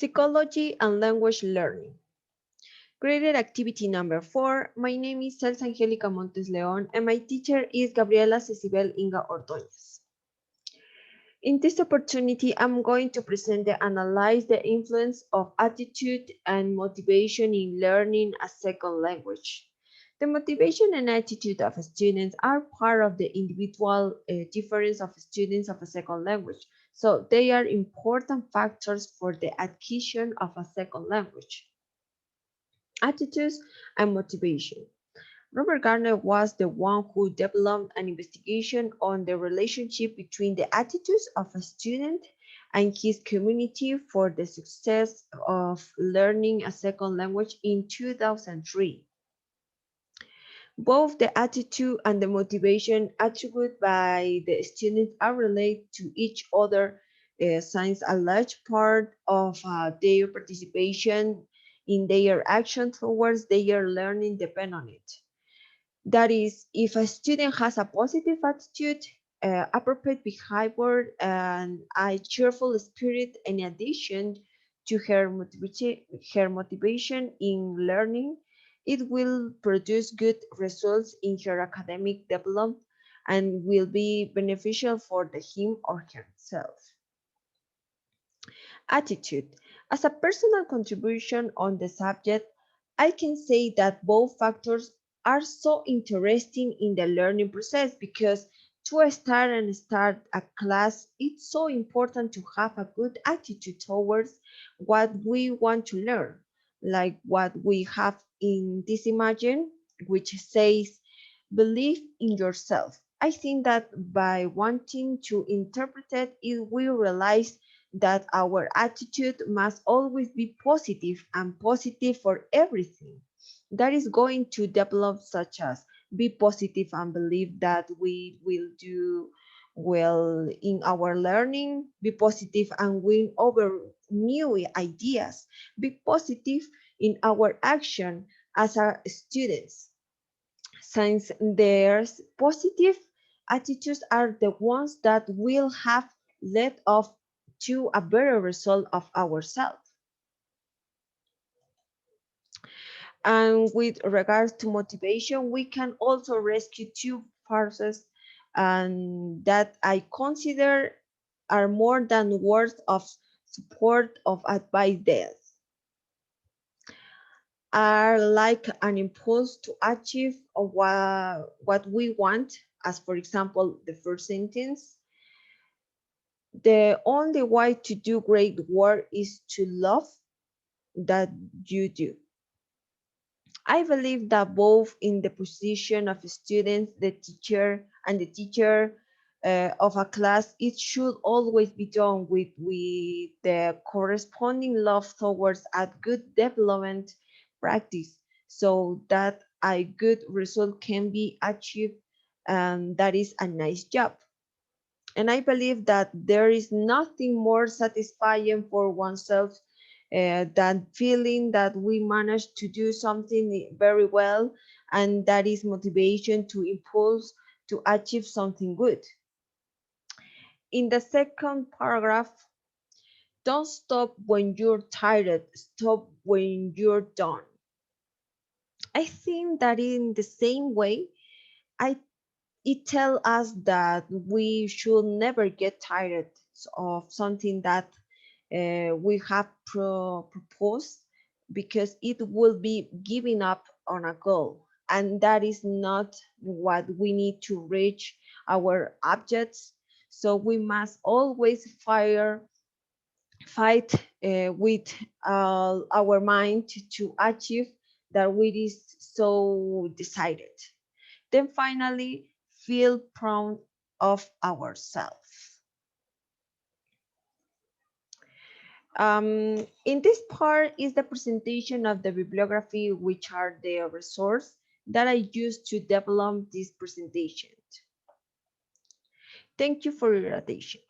Psychology and language learning. Graded activity number 4. My name is Angelica Montes Leon and my teacher is Gabriela Cecibel Inga Ordóñez. In this opportunity, I'm going to present and analyze the influence of attitude and motivation in learning a second language. The motivation and attitude of students are part of the individual difference of students of a second language. So they are important factors for the acquisition of a second language. Attitudes and motivation. Robert Gardner was the one who developed an investigation on the relationship between the attitudes of a student and his community for the success of learning a second language in 2003. Both the attitude and the motivation attributed by the students are related to each other, since a large part of their participation in their action towards their learning depend on it. That is, if a student has a positive attitude, appropriate behavior, and a cheerful spirit, in addition to her motivation in learning, it will produce good results in her academic development and will be beneficial for him or herself. Attitude. As a personal contribution on the subject, I can say that both factors are so interesting in the learning process because to start a class, it's so important to have a good attitude towards what we want to learn, like what we have in this imagine, which says, believe in yourself. I think that by wanting to interpret it, we realize that our attitude must always be positive and positive for everything. That is going to develop, such as be positive and believe that we will do well in our learning, be positive and win over new ideas, be positive in our action as a students. Since there's positive attitudes are the ones that will have led off to a better result of ourselves. And with regards to motivation, we can also rescue two forces and that I consider are more than words of support of advice there are like an impulse to achieve what we want, as for example, the first sentence. The only way to do great work is to love that you do. I believe that both in the position of students, the teacher of a class, it should always be done with the corresponding love towards a good development practice so that a good result can be achieved, and that is a nice job. And I believe that there is nothing more satisfying for oneself than feeling that we managed to do something very well, and that is motivation to impulse to achieve something good. In the second paragraph, don't stop when you're tired, stop when you're done. I think that in the same way, I it tells us that we should never get tired of something that we have proposed, because it will be giving up on a goal, and that is not what we need to reach our objects. So we must always fight with our mind to achieve that we is so decided. Then finally, feel proud of ourselves. In this part is the presentation of the bibliography, which are the resources that I used to develop this presentation. Thank you for your attention.